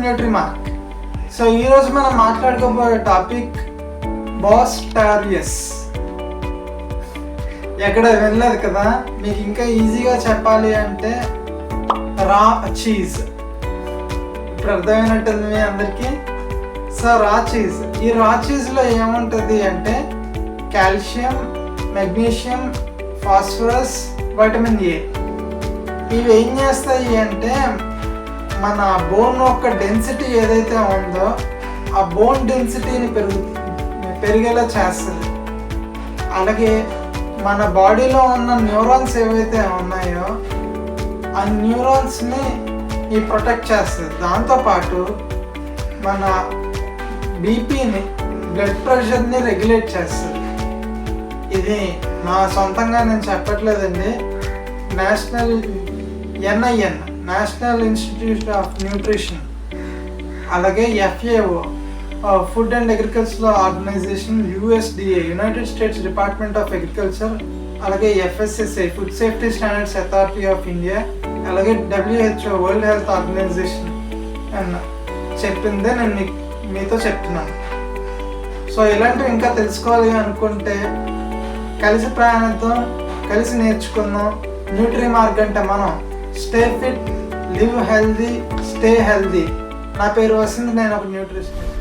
న్యూట్రిమార్క్. So ఈరోజు మనం మాట్లాడుకోబోయే topic బాస్టారియస్. ఎక్కడ వినలేదు కదా, మీకు ఇంకా ఈజీగా చెప్పాలి అంటే రా చీజ్. ఇప్పుడు అర్థమైనట్టుంది మీ అందరికీ. సో రా చీజ్, ఈ రా చీజ్లో ఏముంటుంది అంటే calcium, magnesium, phosphorus, vitamin A. ఇవి ఏం చేస్తాయి అంటే మన బోన్ యొక్క డెన్సిటీ ఏదైతే ఉందో ఆ బోన్ డెన్సిటీని పెరిగేలా చేస్తుంది. అలాగే మన బాడీలో ఉన్న న్యూరాన్స్ ఏవైతే ఉన్నాయో ఆ న్యూరాన్స్ని ఈ ప్రొటెక్ట్ చేస్తుంది. దాంతోపాటు మన బీపీని, బ్లడ్ ప్రెషర్ని రెగ్యులేట్ చేస్తుంది. ఇది నా సొంతంగా నేను చెప్పట్లేదండి. NIN national institute of nutrition, అలాగే FAO food and agricultural organization, USDA United States department of agriculture, అలాగే FSSAI food safety standards authority of India, అలాగే WHO వరల్డ్ హెల్త్ ఆర్గనైజేషన్ అని చెప్పిందే నేను మీతో చెప్తున్నాను. సో ఇలాంటివి ఇంకా తెలుసుకోవాలి అనుకుంటే కలిసి ప్రయాణిద్దాం, కలిసి నేర్చుకుందాం. న్యూట్రిమార్క్ అంటే మనం stay fit, live healthy, stay healthy. నా పేరు వసంత్, నేను ఒక న్యూట్రిషనిస్ట్.